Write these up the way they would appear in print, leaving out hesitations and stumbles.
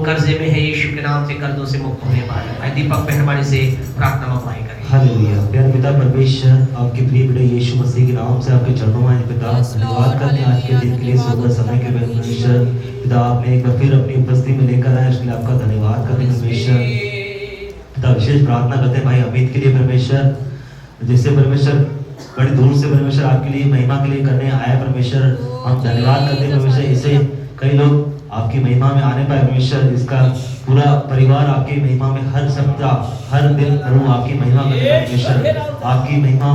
कर्जे में है, यीशु के नाम से कर्जों से मुक्त होने पाए। आइए दीपक मेहरबानी से प्रार्थना मंगवाई करें। हालेलुया। प्यारे पिता परमेश्वर, आपके प्रिय बेटे यीशु मसीह के नाम से आपके चरणों में पिता धन्यवाद करते हैं आज के दिन के लिए, सुबह समय के परमेश्वर पिता आपने एक बार फिर अपनी उपस्थिति में लेकर आए, इसके लिए आपका धन्यवाद करते हैं परमेश्वर पिता। विशेष प्रार्थना करते हैं भाई अमित के लिए परमेश्वर, जिससे परमेश्वर बड़ी दूर से परमेश्वर आपके लिए महिमा के लिए करने आया परमेश्वर। हम धन्यवाद करते हैं परमेश्वर, इसे कई लोग आपकी महिमा में आने पाए परमेश्वर, इसका पूरा परिवार आपकी महिमा में हर सप्ताह हर दिन प्रभु आपकी महिमा करते हैं परमेश्वर, आपकी महिमा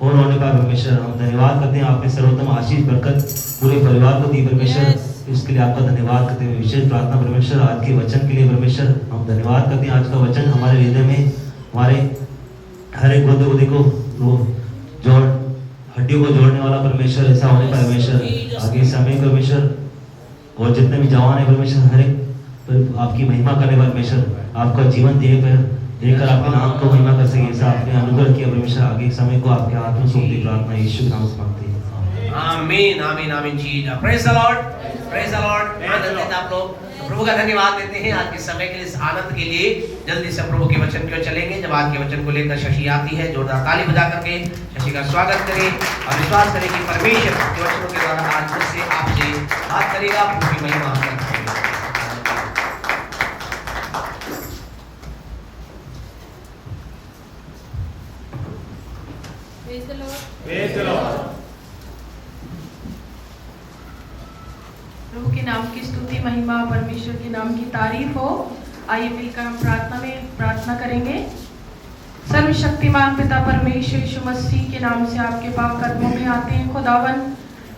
और होने पाए परमेश्वर। हम धन्यवाद करते हैं, आपने सर्वोत्तम आशीष बरकत पूरे परिवार को दी परमेश्वर, इसके लिए आपका धन्यवाद करते हैं। विशेष प्रार्थना परमेश्वर आज के वचन के लिए परमेश्वर, हम धन्यवाद करते हैं आज का वचन हमारे हृदय में, हमारे हर एक गोदे गोदे को जोड़ हड्डियों को जोड़ने वाला परमेश्वर ऐसा होने पाए परमेश्वर। आगे समय परमेश्वर और जितने भी जवान है परमेश्वर, हर एक आपकी महिमा करने वाले परमेश्वर, आपका जीवन देकर आपके नाम को महिमा कर सके, ऐसा आपने अनुग्रह किया परमेश्वर। आगे समय को आपके हाथ में सौंपती प्रार्थना यीशु के नाम से मांगते हैं, आमीन आमीन आमीन। जी praise the Lord, praise the Lord. आनंदित आप लोग प्रभु का धन्यवाद देते हैं आज के समय के लिए, इस आनंद के लिए। जल्दी से प्रभु के वचन की ओर चलेंगे। जब आज के वचन को लेकर शशि आती है, जोरदार ताली बजा करके शशि का स्वागत करें और विश्वास करें कि परमेश्वर के वचनों के द्वारा आज मुझसे आपसे बात करेगा, प्रभु की महिमा करेगा। Praise the Lord. Praise the Lord. प्रभु के नाम की स्तुति महिमा, परमेश्वर के नाम की तारीफ हो। आइए मिलकर हम प्रार्थना में प्रार्थना करेंगे। सर्वशक्तिमान पिता परमेश्वर यीशु मसीह के नाम से आपके पाक कदमों में आते हैं खुदावन।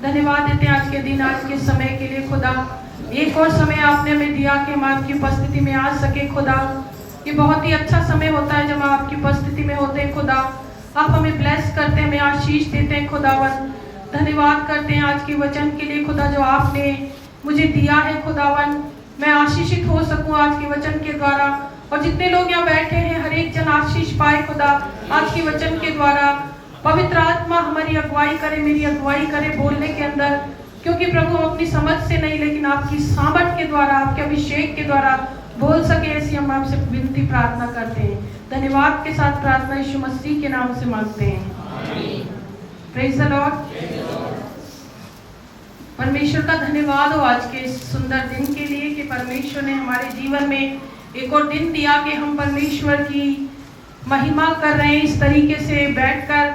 धन्यवाद देते हैं आज के दिन, आज के समय के लिए खुदा। एक और समय आपने हमें दिया कि हम आपकी उपस्थिति में आ सके खुदा। ये बहुत ही अच्छा समय होता है जब हम आपकी उपस्थिति में होते हैं खुदा। आप हमें ब्लेस करते हैं, हमें आशीष देते हैं खुदावन। धन्यवाद करते हैं आज के वचन के लिए खुदा, जो आपने मुझे दिया है खुदावन। मैं आशीषित हो सकूं आज के वचन के द्वारा, और जितने लोग यहाँ बैठे हैं हर एक जन आशीष पाए खुदा आज के वचन के द्वारा। पवित्र आत्मा हमारी अगुवाई करे, मेरी अगुवाई करे बोलने के अंदर, क्योंकि प्रभु हम अपनी समझ से नहीं लेकिन आपकी सामर्थ के द्वारा, आपके अभिषेक के द्वारा बोल सके, ऐसी हम आपसे विनती प्रार्थना करते हैं। धन्यवाद के साथ प्रार्थना यीशु मसीह के नाम से मांगते हैं। Praise the Lord. परमेश्वर का धन्यवाद हो आज के इस सुंदर दिन के लिए कि परमेश्वर ने हमारे जीवन में एक और दिन दिया कि हम परमेश्वर की महिमा कर रहे हैं इस तरीके से बैठकर,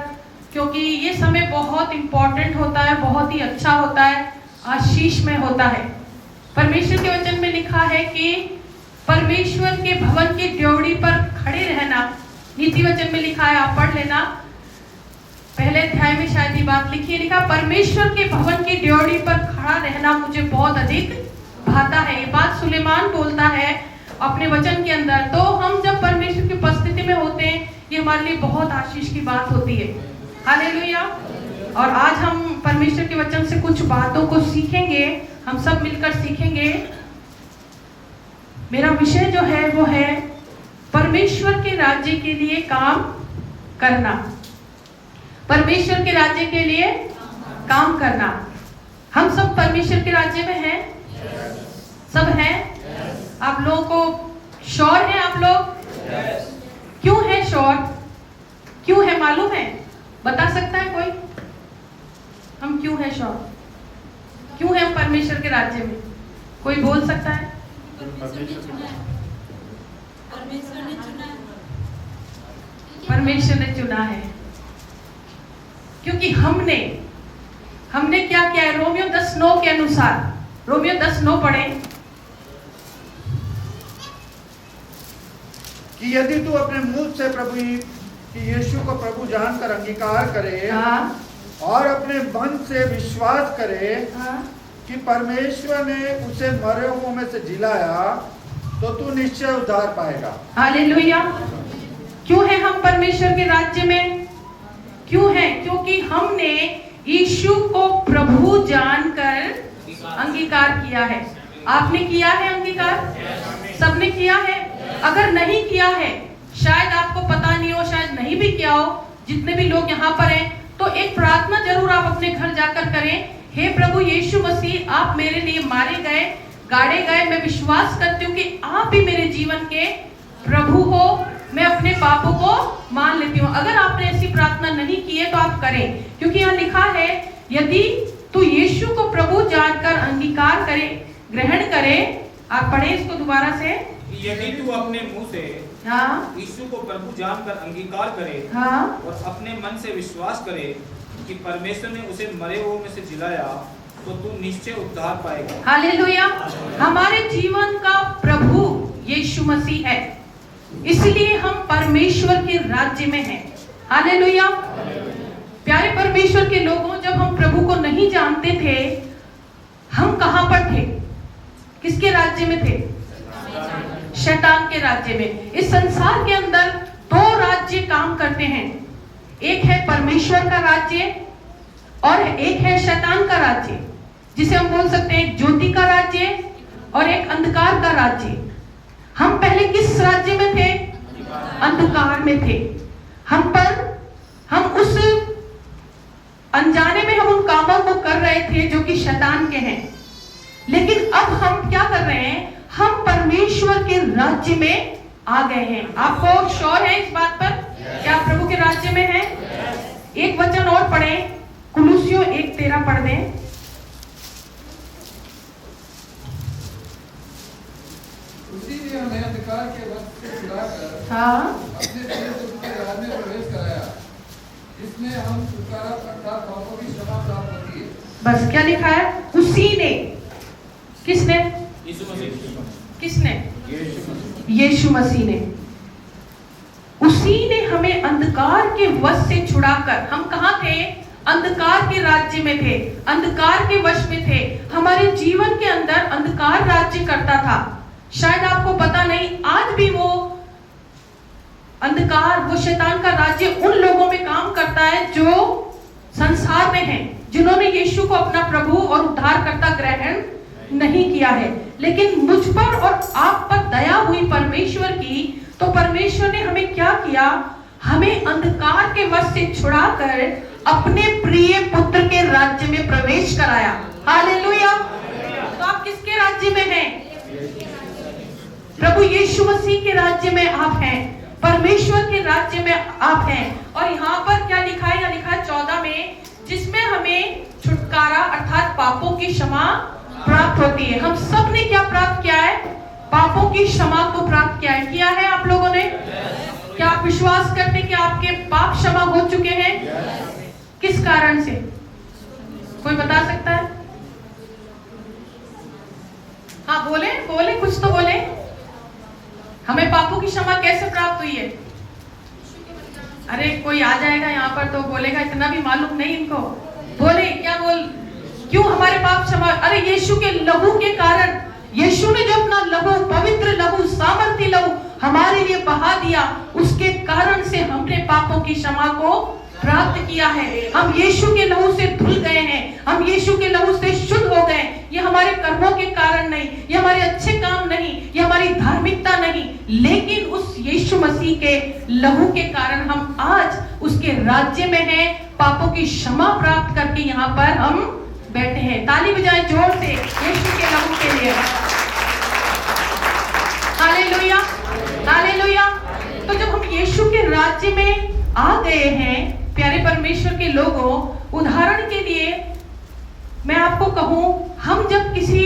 क्योंकि ये समय बहुत इंपॉर्टेंट होता है, बहुत ही अच्छा होता है, आशीष में होता है। परमेश्वर के वचन में लिखा है कि परमेश्वर के भवन की ड्योढ़ी पर खड़े रहना। नीति वचन में लिखा है, आप पढ़ लेना, पहले अध्याय में शायद ये बात लिखी है, लिखा परमेश्वर के भवन की ड्योढ़ी पर खड़ा रहना मुझे बहुत अधिक भाता है। ये बात सुलेमान बोलता है अपने वचन के अंदर। तो हम जब परमेश्वर की उपस्थिति में होते हैं, ये हमारे लिए बहुत आशीष की बात होती है। हालेलुया। और आज हम परमेश्वर के वचन से कुछ बातों को सीखेंगे, हम सब मिलकर सीखेंगे। मेरा विषय जो है वो है परमेश्वर के राज्य के लिए काम करना। परमेश्वर के राज्य के लिए काम करना। हम सब परमेश्वर के राज्य में हैं, सब हैं। आप लोगों को श्योर है? आप लोग क्यों है श्योर? क्यों है मालूम है? बता सकता है कोई? हम क्यों है श्योर? क्यों है हम परमेश्वर के राज्य में? कोई बोल सकता है? परमेश्वर ने चुना है। क्योंकि हमने क्या किया है? रोमियो 10:9 के अनुसार, रोमियो 10:9 पढ़े कि यदि तू अपने मुंह से प्रभु यीशु को प्रभु जानकर अंगीकार करे, और अपने मन से विश्वास करे कि परमेश्वर ने उसे मरे हुओं में से जिलाया, तो तू निश्चय उद्धार पाएगा। हालेलुया। क्यों है हम परमेश्वर के राज्य में? क्यों है? क्योंकि हमने यीशु को प्रभु जानकर अंगीकार किया है। आपने किया है अंगीकार? सबने किया है। अगर नहीं किया है, शायद आपको पता नहीं हो, शायद नहीं भी किया हो, जितने भी लोग यहाँ पर हैं, तो एक प्रार्थना जरूर आप अपने घर जाकर करें। हे प्रभु यीशु मसीह, आप मेरे लिए मारे गए, गाड़े गए। मैं विश्वास करती हूँ कि आप भी मेरे जीवन के प्रभु हो। मैं अपने पापों को मान लेती हूँ। अगर आपने ऐसी प्रार्थना नहीं की है तो आप करें, क्योंकि यहाँ लिखा है यदि तू यीशु को प्रभु जानकर अंगीकार करे, ग्रहण करे। आप पढ़े इसको दोबारा से। यदि तू अपने मुंह से हाँ यीशु को प्रभु जानकर अंगीकार करे हाँ और अपने मन से विश्वास करे कि परमेश्वर ने उसे मरे हुओं में से जिलाया, तो तू निश्चय उद्धार पाएगा। हालेलुया। हमारे जीवन का प्रभु यीशु मसीह है, इसलिए हम परमेश्वर के राज्य में हैं। हालेलुया। प्यारे परमेश्वर के लोगों, जब हम प्रभु को नहीं जानते थे, हम कहां पर थे? किसके राज्य में थे? शैतान के राज्य में। इस संसार के अंदर दो राज्य काम करते हैं, एक है परमेश्वर का राज्य और एक है शैतान का राज्य, जिसे हम बोल सकते हैं एक ज्योति का राज्य और एक अंधकार का राज्य। हम पहले किस राज्य में थे? अंधकार में थे। हम उस अनजाने में हम उन कामों को कर रहे थे जो कि शैतान के हैं। लेकिन अब हम क्या कर रहे हैं? हम परमेश्वर के राज्य में आ गए हैं। आपको श्योर है इस बात पर? क्या प्रभु के राज्य में है? एक वचन और पढ़ें, कुलुसियों 1:13 पढ़ दें। उसी ने हमें अंधकार के वक्त से छुड़ाकर हाँ अपने प्रिय पुत्र के राज्य में प्रवेश कराया। इसमें हम छुटकारा अर्थात पापों की क्षमा प्राप्त होती है। बस क्या लिखा है? उसी ने। किसने? यीशु मसीह। किसने? यीशु यीशु मसीह। मसीह ने। उसी ने हमें अंधकार के वश से छुड़ाकर, हम कहां थे? अंधकार के राज्य में थे, अंधकार के वश में थे। हमारे जीवन के अंदर अंधकार राज्य करता था। शायद आपको पता नहीं, आज भी वो अंधकार, वो शैतान का राज्य उन लोगों में काम करता है जो संसार में हैं, जिन्होंने यीशु को अपना प्रभु और उद्धारकर्ता ग्रहण नहीं किया है। लेकिन मुझ पर और आप पर दया हुई परमेश्वर की, तो परमेश्वर ने हमें क्या किया? हमें अंधकार के वश से छुड़ाकर अपने प्रिय पुत्र के राज्य में प्रवेश कराया। हालेलुया। तो आप किसके राज्य में हैं? प्रभु यीशु मसीह के राज्य में आप हैं, परमेश्वर के राज्य में आप हैं। और यहाँ पर क्या लिखा है? यहाँ लिखा है 14 में, जिसमें हमें छुटकारा अर्थात पापों की क्षमा प्राप्त होती है। हम सब ने क्या प्राप्त किया है? पापों की क्षमा को प्राप्त किया है। किया है आप लोगों ने? क्या आप विश्वास करते हैं कि आपके पाप क्षमा हो चुके हैं? किस कारण से? कोई बता सकता है? हाँ बोले, बोले, कुछ तो बोले। हमें पापों की क्षमा कैसे प्राप्त हुई है? अरे कोई आ जाएगा यहाँ पर तो बोलेगा इतना भी मालूम नहीं इनको। बोले, क्या बोल, क्यों हमारे पाप क्षमा? अरे यीशु के लहू के कारण, यीशु ने जो अपना लहू, पवित्र लहू, सामर्थी लहू हमारे लिए बहा दिया, उसके कारण से हमने पापों की क्षमा को प्राप्त किया है। हम यीशु के लहू से धुल गए हैं, हम यीशु के लहू से शुद्ध हो गए। ये हमारे कर्मों के कारण नहीं, ये हमारे अच्छे काम नहीं, ये हमारी धार्मिकता नहीं, लेकिन उस यीशु मसीह के लहू के कारण हम आज उसके राज्य में हैं। पापों की क्षमा प्राप्त करके यहाँ पर हम बैठे हैं। ताली बजाएं जोर से यीशु के लहू के लिए। Hallelujah, hallelujah. तो जब हम यीशु के राज्य में आ गए हैं, प्यारे परमेश्वर के लोगों, उदाहरण के लिए मैं आपको कहूं, हम जब किसी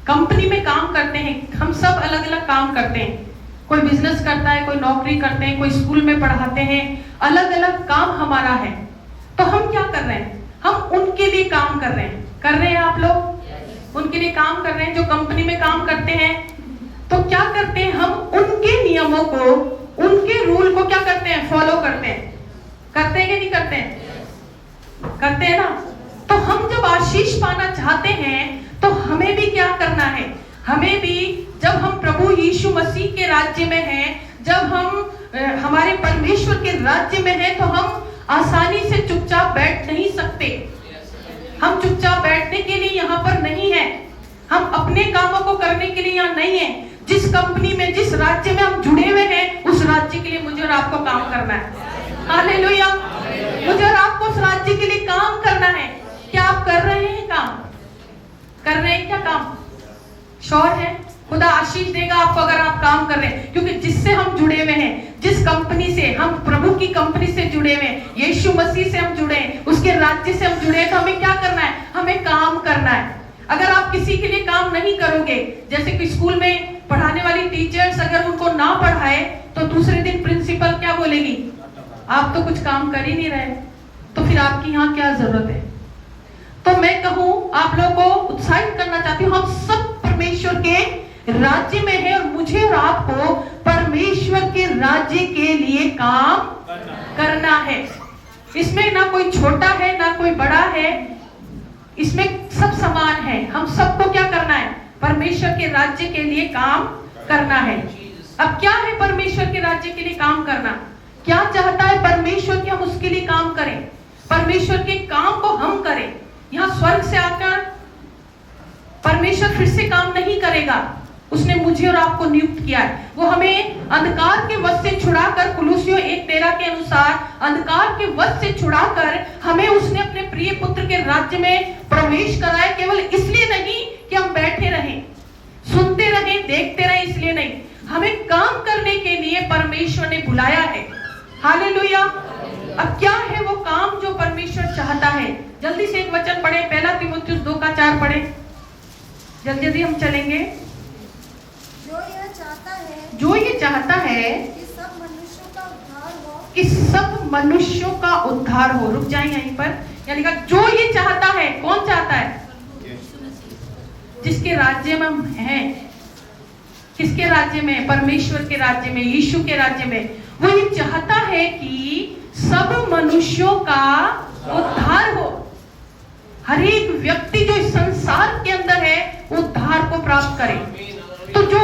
कंपनी में काम करते हैं, हम सब अलग अलग काम करते हैं। कोई बिजनेस करता है, कोई नौकरी करते हैं, कोई स्कूल में पढ़ाते हैं, अलग अलग काम हमारा है। तो हम क्या कर रहे हैं? हम उनके लिए काम कर रहे हैं। कर रहे हैं आप लोग? उनके लिए काम कर रहे हैं। जो कंपनी में काम करते हैं तो क्या करते हैं? हम उनके नियमों को, उनके रूल को क्या करते हैं? फॉलो करते हैं। करते हैं कि नहीं करते हैं? करते हैं ना। तो हम जब आशीष पाना चाहते हैं तो हमें भी क्या करना है? हमें भी, जब हम प्रभु यीशु मसीह के राज्य में हैं, जब हम हमारे परमेश्वर के राज्य में हैं, तो हम आसानी से चुपचाप बैठ नहीं सकते। हम चुपचाप बैठने के लिए यहाँ पर नहीं है। हम अपने कामों को करने के लिए यहाँ नहीं है। जिस कंपनी में, जिस राज्य में हम जुड़े हुए हैं, उस राज्य के लिए मुझे और आपको काम करना है। हालेलुया। मुझे और आपको उस राज्य के लिए काम करना है। क्या आप कर रहे हैं काम? कर रहे हैं क्या काम? श्योर है? खुदा आशीष देगा आपको अगर आप काम कर रहे हैं, क्योंकि जिससे हम जुड़े हुए हैं, जिस कंपनी से हम प्रभु की कंपनी से जुड़े हुए हैं, यीशु मसीह से हम जुड़े हैं, उसके राज्य से हम जुड़े हैं, तो हमें क्या करना है? हमें काम करना है। अगर आप किसी के लिए काम नहीं करोगे, जैसे कि स्कूल में पढ़ाने वाली टीचर्स अगर उनको ना पढ़ाए तो दूसरे दिन प्रिंसिपल क्या बोलेगी? आप तो कुछ काम कर ही नहीं रहे, तो फिर आपकी यहाँ क्या जरूरत है? तो मैं कहूँ, आप लोगों को उत्साहित करना चाहती हूँ, हम सब परमेश्वर के राज्य में है और मुझे और आपको परमेश्वर के राज्य के लिए काम करना है। इसमें ना कोई छोटा है ना कोई बड़ा है, इसमें सब समान है। हम सबको क्या करना है? परमेश्वर के राज्य के लिए काम करना है। अब क्या है परमेश्वर के राज्य के लिए काम करना? क्या चाहता है परमेश्वर कि हम उसके लिए काम करें, परमेश्वर के काम को हम करें। यहाँ स्वर्ग से आकर परमेश्वर फिर से काम नहीं करेगा, उसने मुझे और आपको नियुक्त किया है। वो हमें अंधकार के वश से छुड़ाकर, कुलुसियों 1:13 के अनुसार अंधकार के वश से छुड़ाकर हमें उसने अपने प्रिय पुत्र के राज्य में प्रवेश कराया। केवल इसलिए नहीं कि हम बैठे रहें, सुनते रहें, देखते रहें, इसलिए नहीं, हमें काम करने के लिए परमेश्वर ने बुलाया है। हालेलुया। अब क्या है वो काम जो परमेश्वर चाहता है? जल्दी से एक वचन पढ़े, 1 तीमुथियुस 2:4 पढ़े, जल्दी जल्दी हम चलेंगे। जो ये चाहता है कि सब मनुष्यों का उद्धार हो, कि सब मनुष्यों का उद्धार हो। रुक जाए यहीं पर, यानी कि जो ये चाहता है, कौन चाहता है? जिसके राज्य में हम हैं। किसके राज्य में? परमेश्वर के राज्य में, यीशु के राज्य में। वो ये चाहता है कि सब मनुष्यों का उद्धार हो। हर एक व्यक्ति जो इस संसार के अंदर है उद्धार को प्राप्त करे। तो जो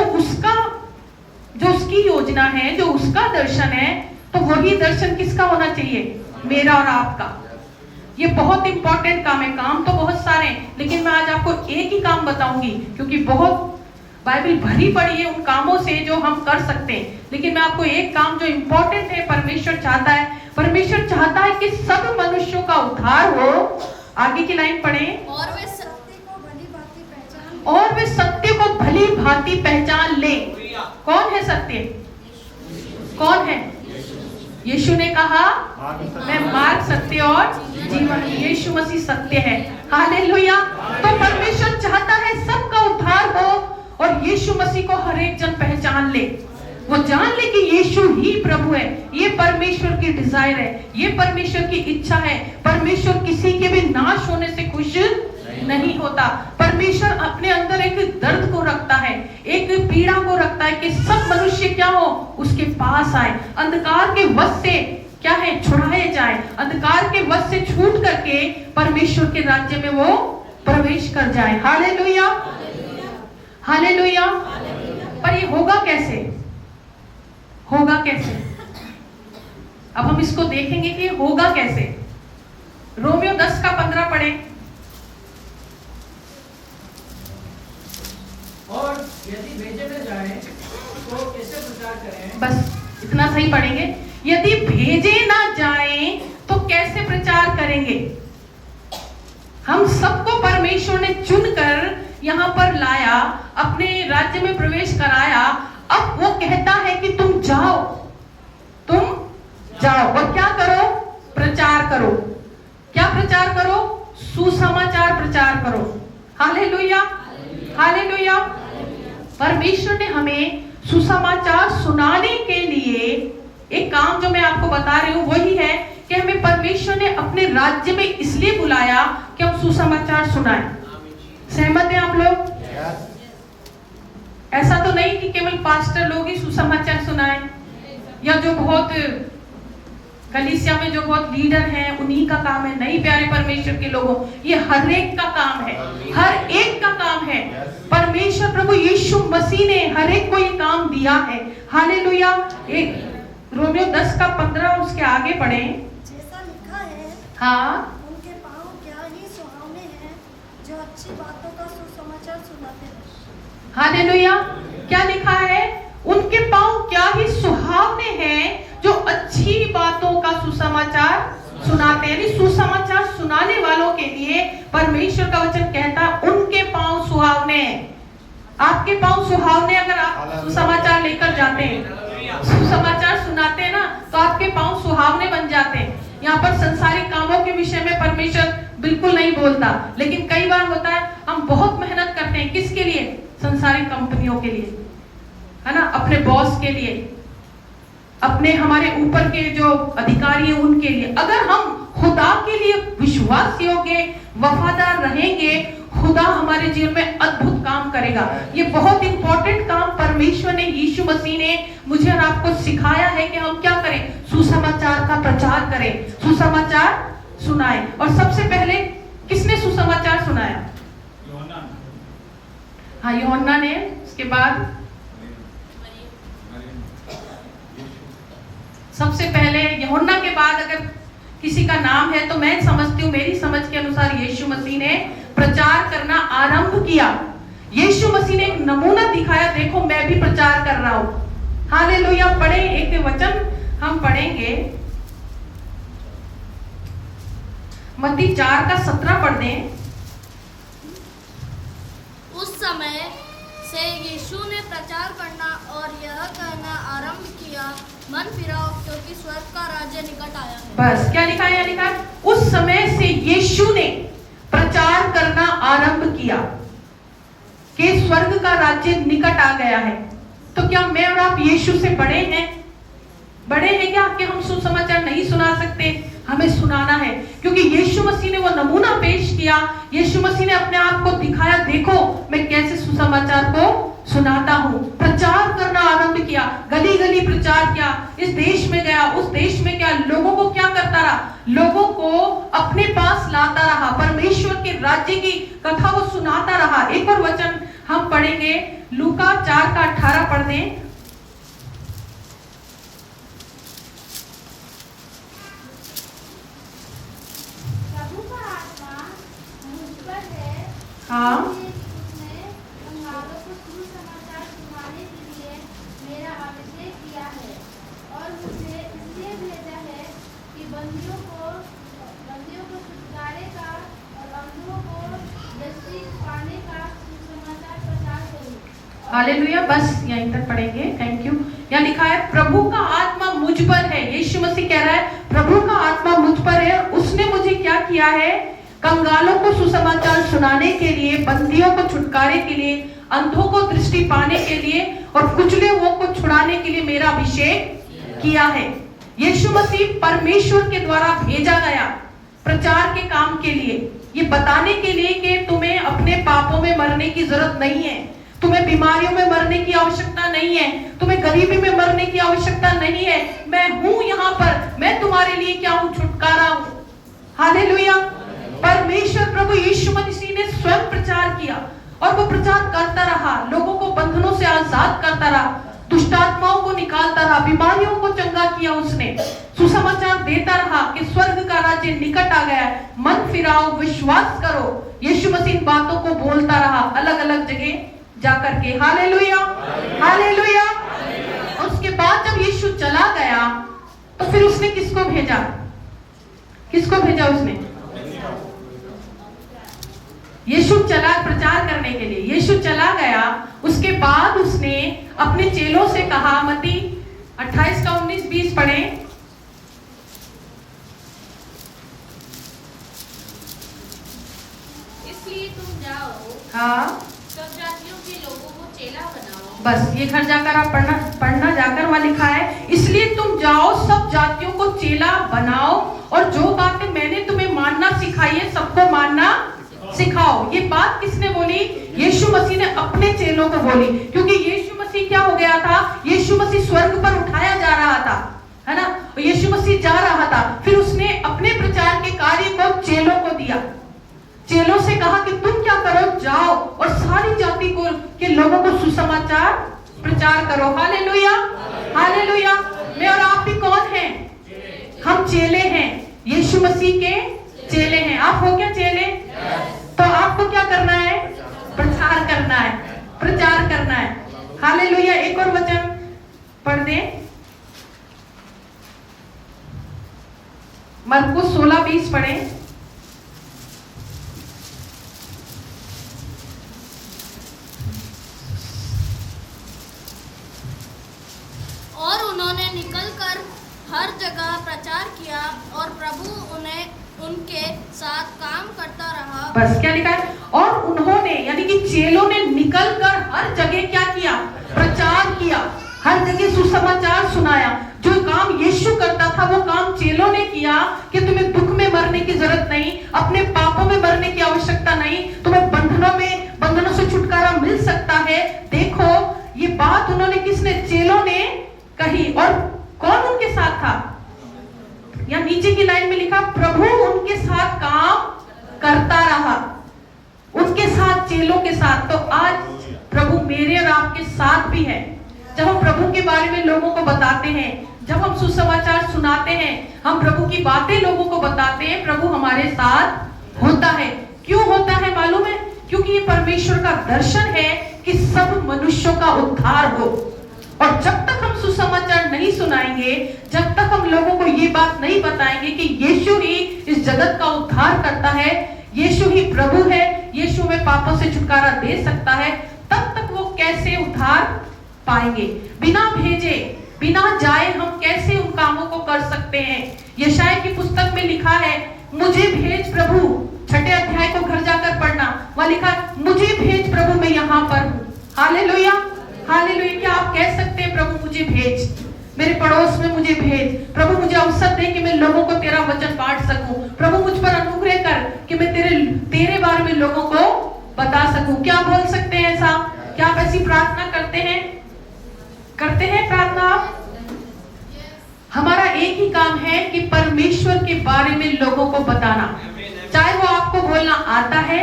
उसकी योजना है, जो उसका दर्शन है, तो वही दर्शन किसका होना चाहिए? मेरा और आपका। ये बहुत इंपॉर्टेंट काम है। काम तो बहुत सारे हैं, लेकिन मैं आज आपको एक ही काम बताऊंगी, क्योंकि बहुत बाइबल भरी पड़ी है उन कामों से जो हम कर सकते हैं। लेकिन मैं आपको एक काम जो इंपॉर्टेंट है, परमेश्वर चाहता है, परमेश्वर चाहता है कि सब मनुष्यों का उद्धार हो। आगे की लाइन पढ़ें। और वे सत्य को भली भांति पहचान लें। और वे सत्य को भली भांति पहचान ले। कौन है सत्य? कौन है? यीशु ने कहा, मैं मार्ग, सत्य और जीवन। यीशु मसीह सत्य है। हालेलुया। तो परमेश्वर चाहता है सबका उद्धार हो और यीशु मसीह को हर एक जन पहचान ले। वो जान ले कि यीशु ही प्रभु है। ये परमेश्वर की डिजायर है, ये परमेश्वर की इच्छा है। परमेश्वर किसी के भी नाश होने से खुश नहीं होता। परमेश्वर अपने अंदर एक दर्द को रखता है, एक पीड़ा को रखता है कि सब मनुष्य क्या हो? उसके पास आए, अंधकार के वश से क्या है? छुड़ाए जाए, अंधकार के वश से छूट करके परमेश्वर के राज्य में वो प्रवेश कर जाए। Hallelujah, hallelujah. पर ये होगा कैसे? होगा कैसे? अब हम इसको देखेंगे कि होगा कैसे। रोमियो 10:15 पढ़े। और यदि भेजे न जाए तो कैसे प्रचार करें? बस इतना सही पढ़ेंगे। यदि भेजे ना जाए तो कैसे प्रचार करेंगे? हम सबको परमेश्वर ने चुनकर यहाँ पर लाया, अपने राज्य में प्रवेश कराया। अब वो कहता है कि तुम जाओ, तुम जाओ और क्या करो? प्रचार करो। क्या प्रचार करो? सुसमाचार प्रचार करो। Hallelujah, hallelujah. परमेश्वर ने हमें सुसमाचार सुनाने के लिए एक काम जो मैं आपको बता रही हूँ वही है कि हमें परमेश्वर ने अपने राज्य में इसलिए बुलाया कि हम सुसमाचार सुनाएं। सहमत हैं आप लोग? ऐसा तो नहीं कि केवल पास्टर लोग ही सुसमाचार सुनाएं, या जो बहुत कलीसिया में जो बहुत लीडर हैं उन्हीं का काम है। नहीं प्यारे परमेश्वर के लोगों, ये हर एक का काम है, हर एक का काम है। परमेश्वर प्रभु यीशु मसीह ने हर एक को ये काम दिया है। हालेलुया। एक रोमियो 10:15 और उसके आगे पढ़े। जैसा लिखा है, हाँ, उनके पाँव क्या ही सुहावने हैं जो अच्छी बातों का सुसमाचार सुनाते हैं। हालेलुया। क्या लिखा है? उनके पाँव क्या ही सुहावने हैं जो अच्छी बातों का सुसमाचार सुनाते हैं। यानी सुसमाचार सुनाने वालों के लिए परमेश्वर का वचन कहता है उनके पाँव सुहावने हैं। आपके पांव सुहावने, अगर आप सुसमाचार लेकर जाते हैं, सुसमाचार सुनाते हैं ना, तो आपके पांव सुहावने बन जाते हैं। यहाँ पर संसारिक कामों के विषय में परमेश्वर बिल्कुल नहीं बोलता, लेकिन कई बार होता है हम बहुत मेहनत करते हैं, किसके लिए? संसारिक कंपनियों के लिए, है ना, अपने बॉस के लिए, अपने हमारे ऊपर के जो अधिकारी हैं उनके लिए। अगर हम खुदा के लिए विश्वासी होंगे, वफादार रहेंगे, खुदा हमारे जीवन में अद्भुत काम करेगा। ये बहुत इंपॉर्टेंट काम परमेश्वर ने, यीशु मसीह ने मुझे और आपको सिखाया है कि हम क्या करें? सुसमाचार का प्रचार करें, सुसमाचार सुनाएं। और सबसे पहले किसने सुसमाचार सुनाया? हाँ, यूहन्ना ने। उसके बाद सबसे पहले यूहन्ना के बाद अगर किसी का नाम है तो मैं समझती हूँ, मेरी समझ के अनुसार यीशु मसीह ने प्रचार करना आरंभ किया। यीशु मसीह ने एक नमूना दिखाया, देखो मैं भी प्रचार कर रहा हूँ। हालेलुया। पढ़े एक वचन हम पढ़ेंगे, मत्ती 4:17 पढ़ दें। उस समय से यीशु ने प्रचार करना और यह कहना आरंभ किया, मन फिराओ क्योंकि स्वर्ग का राज्य निकट आया है। बस क्या लिखा है? लिखा उस समय से यीशु ने प्रचार करना आरंभ किया कि स्वर्ग का राज्य निकट आ गया है। तो क्या मैं और आप यीशु से बड़े हैं? बड़े हैं क्या कि हम सुसमाचार नहीं सुना सकते? हमें सुनाना है, क्योंकि यीशु मसीह ने वो नमूना पेश किया। यीशु मसीह ने अपने आप को दिखाया, देखो मैं कैसे सुसमाचार को सुनाता हूँ। प्रचार करना आरंभ किया, गली गली प्रचार किया, इस देश में गया, उस देश में गया, लोगों को क्या करता रहा? लोगों को अपने पास लाता रहा, परमेश्वर के राज्य की कथा वो सुनाता रहा। एक और वचन हम पढ़ेंगे, लूका 4:18 पढ़ दें। हाँ, उसने कंगालों को सुसमाचार सुनाने के लिए मेरा अभिषेक किया है और मुझे इसलिए भेजा है कि बंदियों को छुटकारे का और अंधों को दृष्टि पाने का सुसमाचार प्रचार करूं। हालेलुया। बस यहीं तक पढ़ेंगे, थैंक यू। यहाँ लिखा है प्रभु का आत्मा मुझ पर है। यीशु मसीह कह रहा है प्रभु का आत्मा मुझ पर है और उसने मुझे क्या किया है? कंगालों को सुसमाचार सुनाने के लिए, बंदियों को छुटकारे के लिए, अंधों को दृष्टि पाने के लिए और कुचले हुओं को छुड़ाने के लिए मेरा अभिषेक किया है। यीशु मसीह परमेश्वर के द्वारा भेजा गया प्रचार के काम के लिए, ये बताने के लिए कि तुम्हें अपने पापों में मरने की जरूरत नहीं है, तुम्हें बीमारियों में मरने की आवश्यकता नहीं है, तुम्हें गरीबी में मरने की आवश्यकता नहीं है। मैं हूं यहाँ पर, मैं तुम्हारे लिए क्या हूं? छुटकारा हूं। हालेलुया। परमेश्वर प्रभु यीशु मसीह ने स्वयं प्रचार किया और वो प्रचार करता रहा, लोगों को बंधनों से आजाद करता रहा, दुष्टात्माओं को निकालता रहा, बीमारियों को चंगा किया। उसने सुसमाचार देता रहा कि स्वर्ग का राज्य निकट आ गया है, मन फिराओ, विश्वास करो। यीशु मसीह इन बातों को बोलता रहा अलग अलग जगह जाकर के। Hallelujah, hallelujah. उसके बाद जब यीशु चला गया तो फिर उसने किसको भेजा? किसको भेजा उसने? यीशु चला प्रचार करने के लिए, यीशु चला गया। उसके बाद उसने अपने चेलों से कहा, मत्ती 28:19-20 पढ़ें। इसलिए तुम जाओ, हाँ, सब जातियों के लोगों को चेला बनाओ। बस ये घर जाकर आप पढ़ना जाकर वहां लिखा है, इसलिए तुम जाओ, सब जातियों को चेला बनाओ और जो बातें मैंने तुम्हें मानना सिखाई है सबको मानना सिखाओ। ये बात किसने बोली? यीशु मसीह ने अपने चेलों को बोली, क्योंकि यीशु मसीह क्या हो गया था? यीशु मसीह स्वर्ग पर उठाया जा रहा था, है ना? यीशु मसीह जा रहा था, फिर उसने अपने प्रचार के कार्य को चेलों को दिया। चेलों से कहा कि तुम क्या करो, जाओ और सारी जाति को के लोगों को सुसमाचार प्रचार करो। Hallelujah, hallelujah. मैं और आप भी कौन हैं? हम चेले हैं, यीशु मसीह के चेले हैं। आप हो क्या चेले? तो आपको क्या करना है? प्रचार करना है, प्रचार करना है। हालेलुया। एक और वचन पढ़ दें, मरकुस 16:20 पढ़ें। उन्होंने निकलकर हर जगह प्रचार किया और प्रभु उन्हें उनके साथ काम करता रहा। बस क्या लिखा है? और उन्होंने यानी कि चेलों ने निकलकर हर जगह क्या किया? प्रचार किया, हर जगह सुसमाचार सुनाया। जो काम यीशु करता था वो काम चेलों ने किया कि तुम्हें दुख में मरने की जरूरत नहीं, अपने पापों में मरने की आवश्यकता नहीं, तुम्हें बंधनों से छुटकारा मिल सकता है। देखो ये बात उन्होंने किसने? चेलों ने कही। और कौन उनके साथ था? या नीचे की लाइन में लिखा प्रभु उनके साथ काम करता रहा, उनके साथ, चेलों के साथ। तो आज प्रभु मेरे और आपके साथ भी है। जब हम प्रभु के बारे में लोगों को बताते हैं, जब हम सुसमाचार सुनाते हैं, हम प्रभु की बातें लोगों को बताते हैं, प्रभु हमारे साथ होता है। क्यों होता है मालूम है? क्योंकि ये परमेश्वर का दर्शन है कि सब मनुष्यों का उद्धार हो। और जब तक हम सुसमाचार नहीं सुनाएंगे, जब तक हम लोगों को ये बात नहीं बताएंगे कि यीशु ही इस जगत का उद्धार करता है, यीशु ही प्रभु है, यीशु में पापों से छुटकारा दे सकता है, तब तक वो कैसे उद्धार पाएंगे? बिना भेजे, बिना जाए हम कैसे उन कामों को कर सकते हैं? यशायाह की पुस्तक में लिखा है, मुझे भेज प्रभु। 6 अध्याय को घर जाकर पढ़ना, वहां लिखा है मुझे भेज प्रभु, मैं यहाँ पर हूँ। Hallelujah, hallelujah. क्या आप कह सकते हैं प्रभु मुझे भेज, मेरे पड़ोस में मुझे भेज, प्रभु मुझे अवसर दे कि मैं लोगों को तेरा वचन बांट सकूं, प्रभु मुझ पर अनुग्रह कर कि मैं तेरे बारे में लोगों को बता सकूं। क्या बोल सकते हैं ऐसा? क्या आप ऐसी प्रार्थना करते हैं? करते हैं प्रार्थना? हमारा एक ही काम है कि परमेश्वर के बारे में लोगों को बताना, चाहे वो आपको बोलना आता है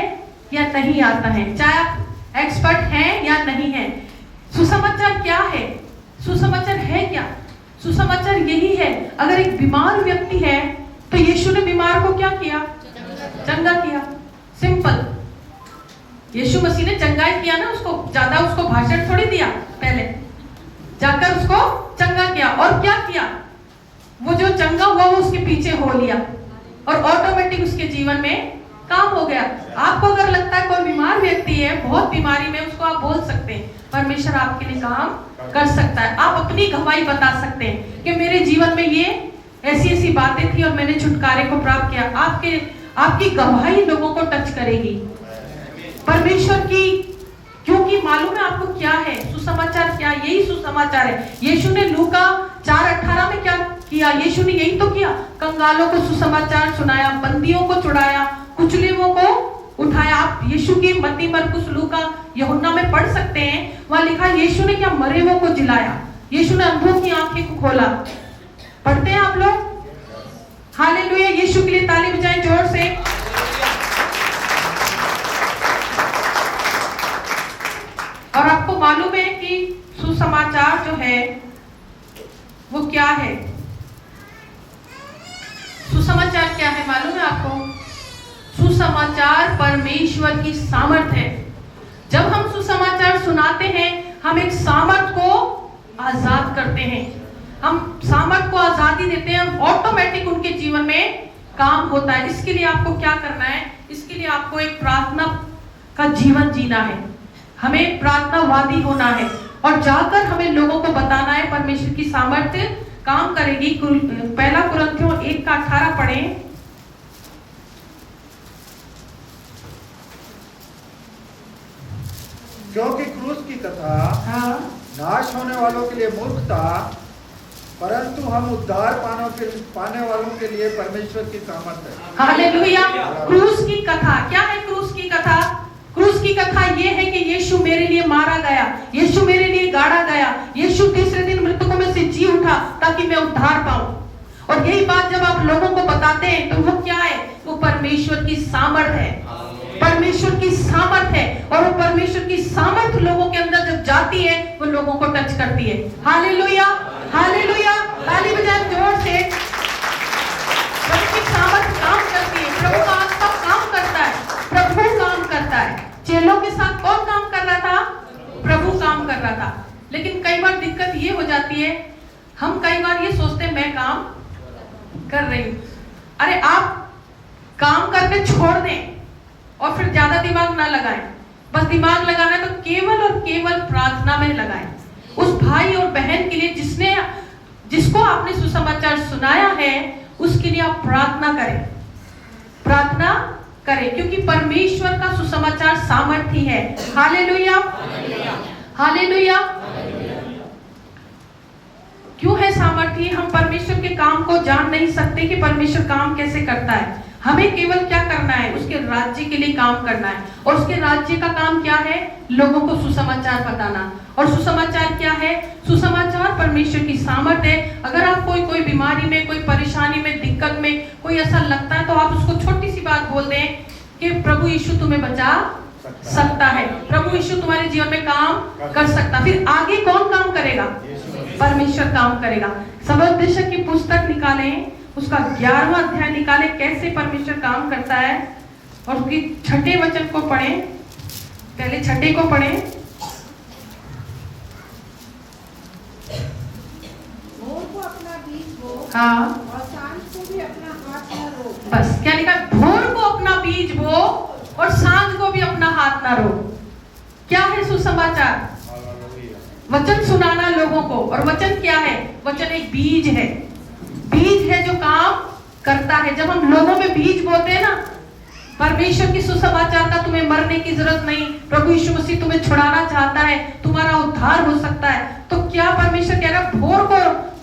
या नहीं आता है, चाहे आप एक्सपर्ट हैं या नहीं है। सुसमाचार क्या है? सुसमाचार है क्या? सुसमाचार यही है, अगर एक बीमार व्यक्ति है तो यीशु ने बीमार को क्या किया? चंगा किया। सिंपल। यीशु मसीह ने चंगाई किया ना, उसको ज्यादा उसको भाषण थोड़ी दिया, पहले जाकर उसको चंगा किया। और क्या किया? वो जो चंगा हुआ वो उसके पीछे हो लिया और ऑटोमेटिक उसके जीवन में काम हो गया। आपको अगर लगता है कोई बीमार व्यक्ति है, बहुत बीमारी में, उसको आप बोल सकते हैं परमेश्वर आपके लिए काम कर सकता है। आप अपनी गवाही बता सकते हैं कि मेरे जीवन में ये ऐसी ऐसी बातें थी और मैंने छुटकारे को प्राप्त किया। आपकी गवाही लोगों को टच करेगी परमेश्वर की, क्योंकि मालूम है आपको क्या है सुसमाचार? क्या? यही सुसमाचार है। यीशु ने लूका 4:18 में क्या किया? यीशु ने यही तो किया, कंगालों को सुसमाचार सुनाया, बंदियों को छुड़ाया, कुचलेवों को उठाया। आप यीशु की मत्ती, मरकुस, लूका, यूहन्ना में पढ़ सकते हैं। वहां लिखा यीशु ने क्या? मरेवों को जिलाया, यीशु ने अंधों की आंखें को खोला। पढ़ते हैं आप लोग? हालेलुया। यीशु के लिए ताली बजाएं जोर से। और आपको मालूम है कि सुसमाचार जो है वो क्या है? सुसमाचार क्या है मालूम है आपको? सुसमाचार परमेश्वर की सामर्थ है। जब हम सुसमाचार सुनाते हैं, हम एक सामर्थ को आजाद करते हैं, हम सामर्थ को आजादी देते हैं, ऑटोमेटिक उनके जीवन में काम होता है। इसके लिए आपको क्या करना है? इसके लिए आपको एक प्रार्थना का जीवन जीना है, हमें प्रार्थनावादी होना है और जाकर हमें लोगों को बताना है परमेश्वर की सामर्थ्य काम करेगी। 1 कुरिन्थियों 1:18 पढ़ें। क्योंकि क्रूस की कथा नाश होने वालों के लिए मूर्खता, परंतु हम उद्धार पाने वालों के लिए परमेश्वर की सामर्थ है। हालेलुया। क्रूस की कथा क्या है? क्रूस की कथा, क्रूस की कथा ये है कि यीशु मेरे लिए मारा गया, यीशु मेरे लिए गाड़ा गया, यीशु तीसरे दिन मृतकों में से जी उठा ताकि मैं उद्धार पाऊं। और यही बात जब आप लोगों को बताते हैं तो वो क्या है? वो परमेश्वर की सामर्थ है, परमेश्वर की सामर्थ है। और वो परमेश्वर की सामर्थ लोगों के अंदर जब जाती है वो लोगों को टच करती है। Hallelujah, hallelujah. ताली बजाएं जोर से। प्रभु की सामर्थ काम करती है, प्रभु का आत्मा काम करता है, प्रभु काम करता है। चेलों के साथ कौन काम कर रहा था? प्रभु काम कर रहा था। लेकिन कई बार दिक्कत ये हो जाती है, हम कई बार ये सोचते हैं मैं काम कर रही हूं। अरे आप काम करके छोड़ दें और फिर ज्यादा दिमाग ना लगाएं। बस दिमाग लगाना है तो केवल और केवल प्रार्थना में लगाएं। उस भाई और बहन के लिए जिसने जिसको आपने सुसमाचार सुनाया है उसके लिए आप प्रार्थना करें, प्रार्थना करें, क्योंकि परमेश्वर का सुसमाचार सामर्थ्य है। Hallelujah, hallelujah. क्यों है सामर्थ्य? हम परमेश्वर के काम को जान नहीं सकते कि परमेश्वर काम कैसे करता है। हमें केवल क्या करना है? उसके राज्य के लिए काम करना है। और उसके राज्य का काम क्या है? लोगों को सुसमाचार बताना। और सुसमाचार क्या है? सुसमाचार परमेश्वर की सामर्थ है। अगर आप कोई बीमारी में, कोई परेशानी में, दिक्कत में, कोई ऐसा लगता है तो आप उसको छोटी सी बात बोल दें कि प्रभु यीशु तुम्हें बचा सकता है, प्रभु यीशु तुम्हारे जीवन में काम कर सकता। फिर आगे कौन काम करेगा? परमेश्वर काम करेगा। सबोपदेशक की पुस्तक निकालें, उसका 11वां अध्याय निकालें, कैसे परमेश्वर काम करता है, और उसकी 6ठे वचन को पढ़ें। पहले 6ठे को पढ़ें। भोर को अपना बीज बो, हाँ, और सांझ को भी अपना हाथ न रो। बस क्या लिखा? भोर को अपना बीज बो और सांझ को भी अपना हाथ ना रो। क्या है सुसमाचार? वचन सुनाना लोगों को। और वचन क्या है? वचन एक बीज है, बीज है जो काम करता है। जब हम लोगों में बीज बोते हैं ना, परमेश्वर की सुसमाचार का तुम्हें मरने की जरूरत नहीं, प्रभु यीशु मसीह तुम्हें छुड़ाना चाहता है, तुम्हारा उद्धार हो सकता है, तो क्या परमेश्वर कह रहा है? भोर को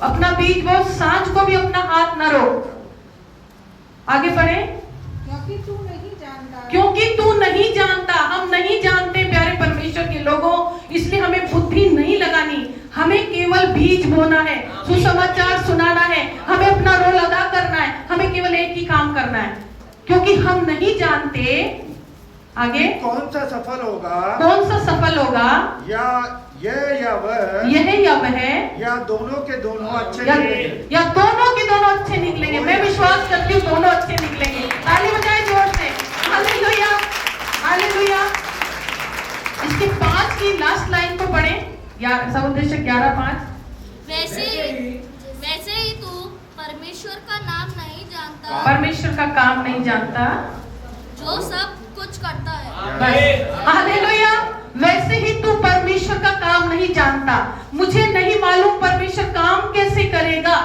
अपना बीज बो, सांझ को भी अपना हाथ न रो। आगे पढ़े। क्योंकि तू नहीं जानता, क्योंकि तू नहीं जानता। हम नहीं जानते प्यारे परमेश्वर के लोगों, इसलिए हमें बुद्धि नहीं लगानी, हमें केवल बीज बोना है, सुसमाचार सुनाना है, हमें अपना रोल अदा करना है, हमें केवल एक ही काम करना है, क्योंकि हम नहीं जानते आगे कौन सा सफल होगा, कौन सा सफल होगा, या यह या वह, यह या वह, या दोनों के दोनों अच्छे या, निकलेंगे। या दोनों के दोनों अच्छे निकलेंगे। मैं विश्वास करती हूँ दोनों अच्छे निकलेंगे। ताली बजाएं जोर से। Hallelujah, hallelujah. इसके 5 की लास्ट लाइन को पढ़ें, सबोपदेशक 11:5। वैसे ही तू परमेश्वर का नाम नहीं जानता, परमेश्वर का काम नहीं जानता, जो सब कुछ करता है। बस, हालेलुया। वैसे ही तू परमेश्वर का काम नहीं जानता। मुझे नहीं मालूम परमेश्वर काम कैसे करेगा,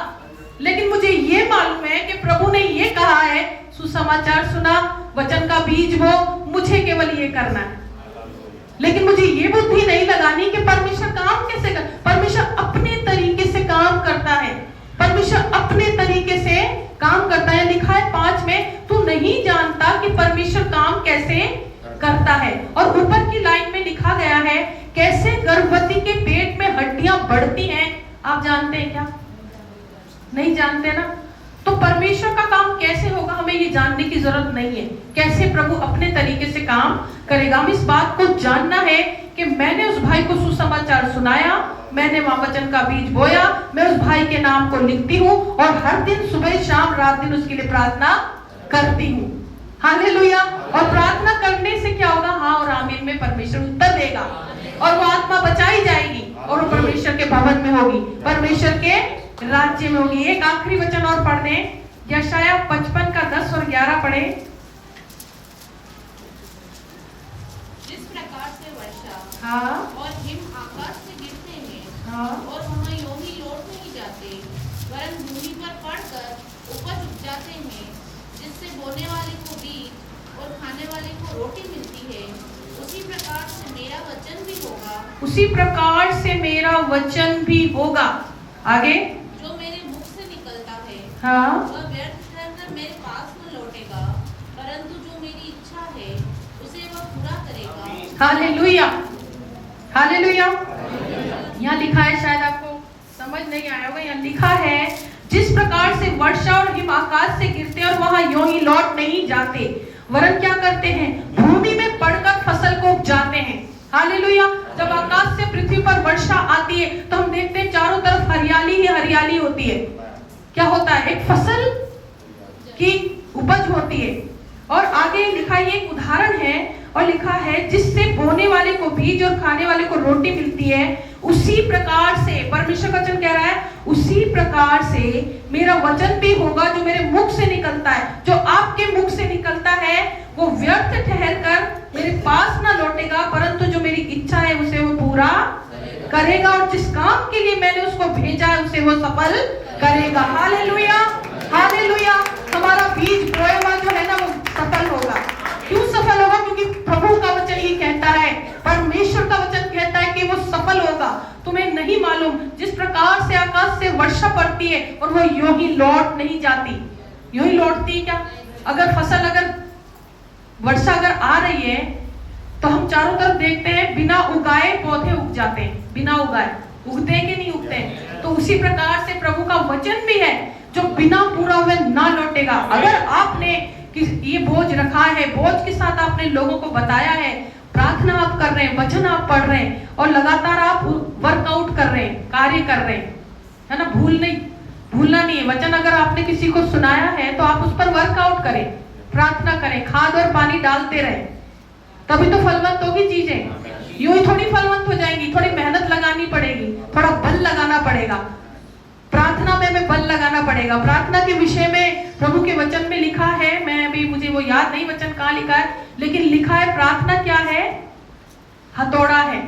लेकिन मुझे ये मालूम है कि प्रभु ने ये कहा है, सुसमाचार सुना, वचन का बीज बो, मुझे केवल ये करना है। लेकिन मुझे ये बुद्धि नहीं लगानी कि परमेश्वर काम कैसे कर। परमेश्वर अपने तरीके से काम करता है, परमेश्वर अपने तरीके से काम करता है। लिखा है 5 में, तू नहीं जानता कि परमेश्वर काम कैसे करता है। और ऊपर की लाइन में लिखा गया है, कैसे गर्भवती के पेट में हड्डियां बढ़ती हैं। आप जानते हैं क्या? नहीं जानते ना? तो परमेश्वर का काम कैसे होगा, हमें ये जानने की जरूरत नहीं है, कैसे प्रभु अपने तरीके से काम करेगा। हम इस बात को जानना है कि मैंने उस भाई को सुसमाचार सुनाया, मैंने वहां वचन का बीज बोया, मैं उस भाई के नाम को लिखती हूँ और हर दिन सुबह शाम रात दिन उसके लिए प्रार्थना करती हूँ। हालेलुया। और प्रार्थना करने से क्या होगा? हाँ और आमीन में परमेश्वर उत्तर देगा, और वो आत्मा बचाई जाएगी, और वो परमेश्वर के भवन में होगी, परमेश्वर के राज्य में होगी। एक आखिरी वचन और पढ़ दें, यशाया 55 का 10 और 11 पढ़े। जिस प्रकार से वर्षा हाँ और हिम आकाश से गिरते हैं, हाँ, और वहाँ यूं ही लौट नहीं जाते, वरन भूमि पर पड़कर उपज उपजाते हैं, जिससे बोने वाले को बीज और खाने वाले को रोटी मिलती है, उसी प्रकार से मेरा वचन भी होगा, उसी प्रकार से मेरा वचन भी होगा। आगे, जो मेरे मुख से निकलता है, हाँ, वह व्यर्थ ठहरकर मेरे पास न लौटेगा, परंतु जो मेरी इच्छा है उसे वह पूरा करेगा। Hallelujah, hallelujah. यहाँ लिखा है, शायद आपको समझ नहीं आया होगा, यहाँ लिखा है, जिस प्रकार से वर्षा और हिम आकाश से गिरते हैं और वहां यूं ही लौट नहीं जाते, वरन क्या करते हैं? भूमि में पड़कर फसल को उपजाते हैं। हालेलुया। जब आकाश से पृथ्वी पर वर्षा आती है तो हम देखते हैं चारों तरफ हरियाली ही हरियाली होती है। क्या होता है? एक फसल की उपज होती है। और आगे लिखा, ये एक उदाहरण है, और लिखा है, जिससे बोने वाले को बीज और खाने वाले को रोटी मिलती है, उसी प्रकार से परमेश्वर का वचन कह रहा है, उसी प्रकार से मेरा वचन भी होगा जो मेरे मुख से निकलता है। जो आपके मुख से निकलता है वो व्यर्थ ठहर कर मेरे पास ना लौटेगा, परंतु जो मेरी इच्छा है उसे वो पूरा करेगा, और जिस काम के लिए मैंने उसको भेजा है उसे वो सफल करेगा। Hallelujah, hallelujah. हमारा बीज बोया हुआ जो है ना वो सफल होगा। क्यों सफल होगा? क्योंकि प्रभु का वचन ये कहता है, परमेश्वर का वचन कहता है कि वो सफल होगा। तुम्हें नहीं मालूम, जिस प्रकार से आकाश से वर्षा पड़ती है और वो यूं ही लौट नहीं जाती, यूं ही लौटती क्या? अगर फसल, अगर वर्षा अगर आ रही है तो हम चारों तरफ देखते हैं बिना उगाए पौधे उग जाते हैं, बिना उगाए उगते हैं कि नहीं उगते हैं? तो उसी प्रकार से प्रभु का वचन भी है जो बिना पूरा हुए ना लौटेगा। अगर आपने ये बोझ रखा है, बोझ के साथ आपने लोगों को बताया है, प्रार्थना आप कर रहे हैं, वचन आप पढ़ रहे हैं और लगातार आप वर्कआउट कर रहे हैं, कार्य कर रहे हैं, है ना? भूलना नहीं है। वचन अगर आपने किसी को सुनाया है तो आप उस पर वर्कआउट करें, प्रार्थना करें, खाद और पानी डालते रहें, तभी तो फलवंत होगी चीजें। यूं ही थोड़ी फलवंत हो जाएंगी, थोड़ी मेहनत लगानी पड़ेगी, थोड़ा बल लगाना पड़ेगा। प्रार्थना में हमें बल लगाना पड़ेगा। प्रार्थना के विषय में प्रभु के वचन में लिखा है, मैं अभी मुझे वो याद नहीं वचन कहाँ लिखा है, लेकिन लिखा है प्रार्थना क्या है? हथौड़ा है।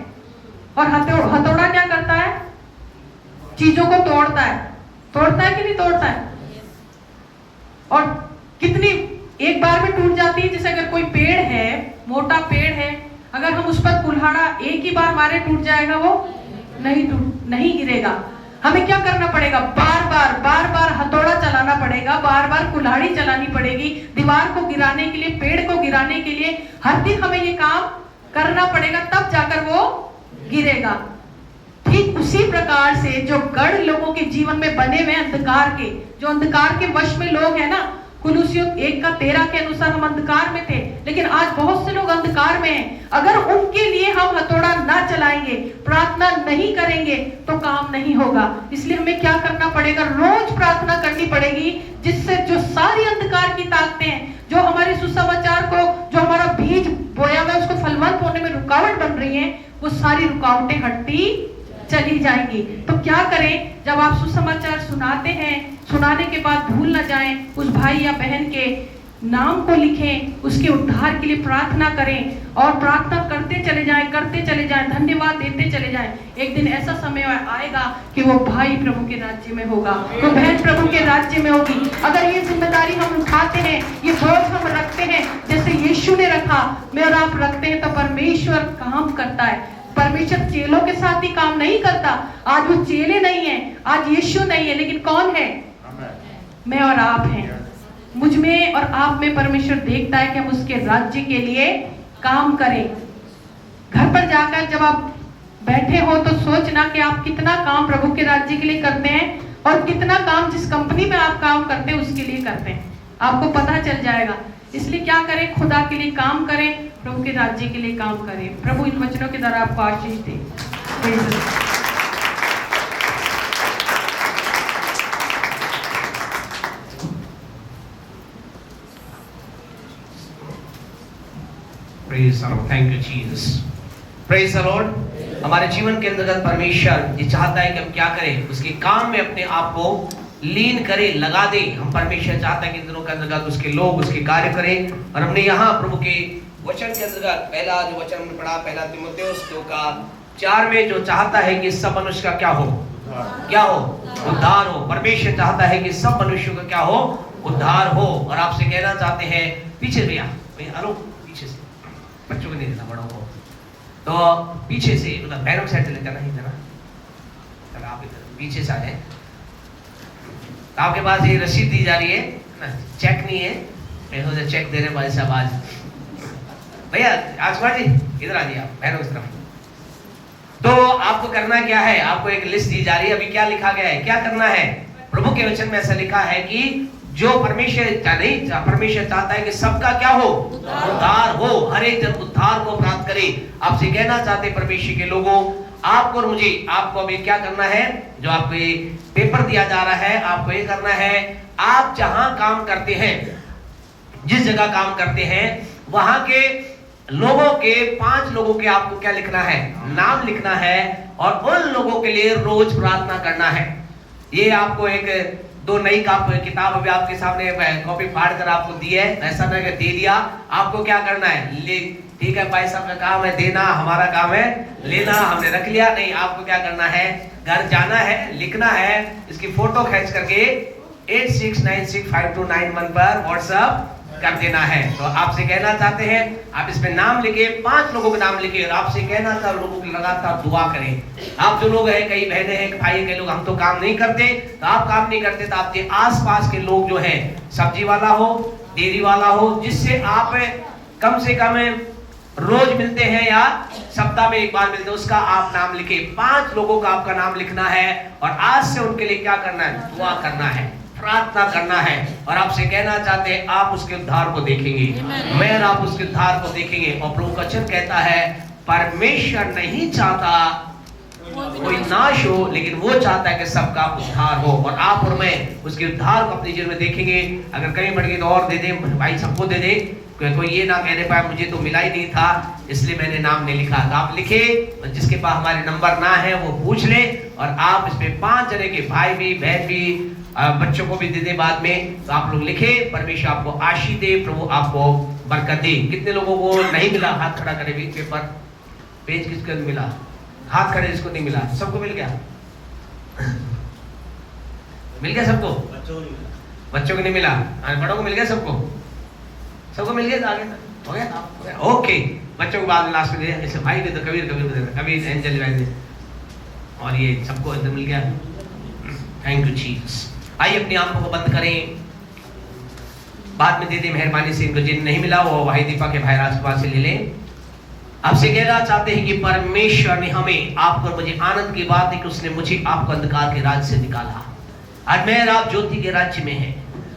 और हथौड़ा क्या करता है? चीजों को तोड़ता है। तोड़ता है कि नहीं तोड़ता है? और कितनी एक बार में टूट जाती है। जैसे अगर कोई पेड़ है, मोटा पेड़ है, अगर हम उस पर कुल्हाड़ा एक ही बार मारे टूट जाएगा? वो नहीं गिरेगा। हमें क्या करना पड़ेगा? बार बार हथौड़ा चलाना पड़ेगा, बार बार कुल्हाड़ी चलानी पड़ेगी, दीवार को गिराने के लिए, पेड़ को गिराने के लिए हर दिन हमें ये काम करना पड़ेगा, तब जाकर वो गिरेगा। ठीक उसी प्रकार से जो गढ़ लोगों के जीवन में बने हुए अंधकार के, जो अंधकार के वश में लोग हैं ना, कुलुसियों 1:13 के अनुसार हम अंधकार में थे, लेकिन आज बहुत से लोग अंधकार में हैं। अगर उनके लिए हम हथौड़ा ना चलाएंगे, प्रार्थना नहीं करेंगे तो काम नहीं होगा। इसलिए हमें क्या करना पड़ेगा? रोज प्रार्थना करनी पड़ेगी, जिससे जो सारी अंधकार की ताकतें हैं, जो हमारे सुसमाचार को, जो हमारा बीज बोया हुआ उसको फलवंत होने में रुकावट बन रही है, वो सारी रुकावटें हटती चली जाएंगी। तो क्या करें? जब आप सुसमाचार सुनाते हैं, सुनाने के बाद भूल न जाएं, उस भाई या बहन के नाम को लिखें, उसके उद्धार के लिए प्रार्थना करें और प्रार्थना करते चले जाएं, धन्यवाद देते चले जाएं। एक दिन ऐसा समय आएगा कि वो भाई प्रभु के राज्य में होगा, वो बहन प्रभु के राज्य में होगी। अगर ये जिम्मेदारी हम उठाते हैं, ये बोझ हम रखते हैं, जैसे यीशु ने रखा, मैं और आप रखते हैं, तो परमेश्वर काम करता है। परमेश्वर चेलों के साथ ही काम नहीं करता। आज वो चेले नहीं है, आज यीशु नहीं है, लेकिन कौन है? मैं और आप हैं। मुझ में और आप में परमेश्वर देखता है कि हम उसके राज्य के लिए काम करें। घर पर जाकर जब आप बैठे हो तो सोचना कि आप कितना काम प्रभु के राज्य के लिए करते हैं और कितना काम जिस कंपनी में आप काम करते हैं उसके लिए करते हैं, आपको पता चल जाएगा। इसलिए क्या करें? खुदा के लिए काम करें, प्रभु के राज्य के लिए काम करें। प्रभु इन वचनों के द्वारा आपको आशीष दे। Praise the Lord. Thank you, Jesus. Praise the Lord. हमारे जीवन के अंतर्गत परमेश्वर ये चाहता है कि हम क्या करें? उसके काम में अपने आप को लीन करें, लगा दें। हम परमेश्वर चाहता है कि इन दिनों के अंतर्गत उसके लोग उसके कार्य करें। और हमने यहाँ प्रभु के वचन के अंतर्गत पहला जो वचन हमने पढ़ा, पहला तीमुथियुस 2:4 में, जो चाहता है कि सब मनुष्य का क्या हो? क्या हो? उद्धार हो। परमेश्वर चाहता है कि सब मनुष्यों का क्या हो? उद्धार हो। और आपसे कहना चाहते हैं, पीछे भैया पीछे से, बच्चों को नहीं देना, बड़ों को। तो पीछे से, मतलब बैरों साइड से लेकर नहीं देना, चलो आप इधर पीछे से आ जाए। आपके पास ये रसीद दी जा रही है ना, चेक नहीं है, मैं चेक दे रहे भाई साहब। आज भैया आजकुमार जी इधर आ जाइए, आप बहनों की तरफ। तो आपको करना क्या है? आपको एक लिस्ट दी जा रही है। अभी क्या लिखा गया है, क्या करना है? प्रभु के वचन में ऐसा लिखा है कि जो परमेश्वर चाहता है कि सबका क्या हो? उद्धार हो। हर एक जन उद्धार को प्राप्त करे। आपसे कहना चाहते हैं परमेश्वर के लोगों, आपको और मुझे, आपको अभी क्या करना है? जो आपको ये पेपर दिया जा रहा है, आपको ये करना है, आप जहां काम करते हैं, जिस जगह काम करते हैं, वहां के लोगों के 5 लोगों के आपको क्या लिखना है? नाम लिखना है। और उन लोगों के लिए रोज प्रार्थना करना है। ये आपको एक 2 नई किताब अभी आपके सामने कॉपी फाड़ कर आपको दी है, ऐसा नहीं दे दिया। आपको क्या करना है? ठीक है, भाई साहब का काम है देना, हमारा काम है लेना, हमने रख लिया। नहीं, आपको क्या करना है, घर जाना है, लिखना है, इसकी फोटो खींच करके 86965291 पर व्हाट्सएप कर देना है। तो आपसे कहना चाहते हैं, आप इसमें नाम लिखे, 5 लोगों के नाम लिखे, और आपसे कहना था लोगों की लगातार दुआ करें। आप जो लोग हैं, कई बहनें हैं, भाई हैं, कई लोग हम तो काम नहीं करते, तो आप काम नहीं करते तो आपके आसपास के लोग जो हैं, सब्जी वाला हो, डेयरी वाला हो, जिससे आप कम से कम रोज मिलते हैं या सप्ताह में एक बार मिलते हैं, उसका आप नाम लिखे। 5 लोगों का आपका नाम लिखना है और आज से उनके लिए क्या करना है, दुआ करना है, प्रार्थना करना है। और आपसे कहना चाहते हैं आप उसके उद्धार को देखेंगे, मैं आप उसके उद्धार को देखेंगे। और प्रभु का वचन कहता है परमेश्वर नहीं चाहता कोई नाश हो, लेकिन वो चाहता है कि सबका उद्धार हो। और आप और मैं उसके उद्धार को अपने जीवन में देखेंगे। अगर कहीं बढ़ गई तो और दे दे भाई, सबको दे दे, कोई ये ना कहने पाए मुझे तो मिला ही नहीं था इसलिए मैंने नाम नहीं लिखा। तो आप लिखे, जिसके पास हमारे नंबर ना है वो पूछ ले, और आप इसमें 5 जने के भाई भी, बहन भी, बच्चों को भी दे दे बाद में। तो आप लोग लिखे, परमेश्वर आपको आशीष दे, प्रभु आपको बरकत दे। कितने लोगों को नहीं मिला, हाथ खड़ा करे भी, पेपर पेज किसको नहीं मिला, हाथ खड़े जिसको नहीं मिला, सबको मिल गया मिल गया सबको, बच्चों को नहीं मिला, बड़ों को मिल गया, सबको मिल गया, आगे हो गया, ओके। बच्चों को बाद में लास्ट में दे, ऐसे भाई दे तो कबीर एंजल दे, और ये सबको एकदम मिल गया। Thank you Jesus. आइए अपनी आंखों को बंद करें, बाद में दे दे मेहरबानी से। इनको जिन नहीं मिला वो भाई दीपा के भाई राज के पास से ले लें। आपसे कहना चाहते हैं कि परमेश्वर ने हमें, आपको मुझे आनंद की बात है कि उसने मुझे आपको अंधकार के राज्य से निकाला। आज मेरे आप ज्योति के राज्य में हैं।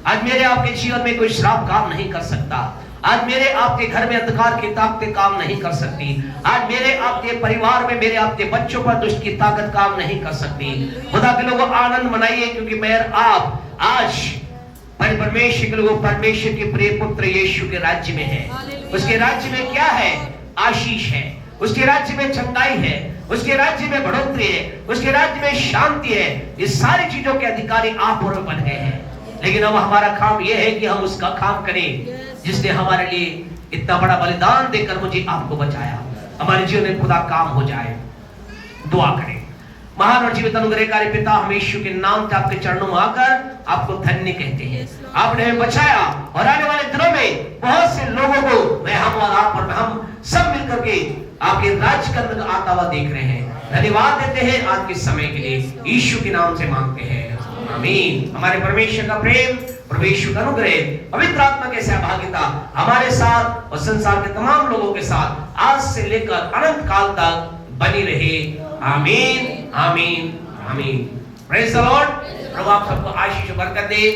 आज मेरे आपके जीवन में कोई श्राप काम नहीं कर सकता। आज मेरे आपके घर में अंधकार की ताकतें काम नहीं कर सकती। आज मेरे आपके परिवार में, मेरे आपके बच्चों पर दुष्ट की ताकत काम नहीं कर सकती। खुदा के लोगों आनंद मनाइए, क्योंकि मैं आप आज परमेश्वर के लोगों, परमेश्वर के प्रिय पुत्र यीशु के राज्य में है। उसके राज्य में क्या है, आशीष है। उसके राज्य में चंगाई है, उसके राज्य में बढ़ोतरी है, उसके राज्य में शांति है। ये सारी चीजों के अधिकारी आप और बन गए हैं। लेकिन अब हमारा काम यह है कि हम उसका काम करें जिसने हमारे लिए इतना बड़ा बलिदान देकर मुझे आपको बचाया। हमारे जीवन में खुदा काम हो जाए। दुआ करें। महान और जीवित अनुग्रहकारी पिता, हम यीशु के नाम से आपके चरणों में आकर आपको धन्य कहते हैं। आपने हमें बचाया और आने वाले दिनों में बहुत से लोगों को मैं, हम और आप और हम सब मिलकर के आपके राज्य का अंदर आता हुआ देख रहे हैं। धन्यवाद देते हैं आज के समय के लिए, यीशु के नाम से मांगते हैं, आमीन। हमारे परमेश्वर का प्रेम, परमेश्वर का अनुग्रह, पवित्र आत्मा की सहभागिता हमारे साथ और संसार के तमाम लोगों के साथ आज से लेकर अनंत काल तक बनी रहे। आमीन, आमीन, आमीन। Praise the Lord. प्रभु आप सबको आशीष बरकत दे।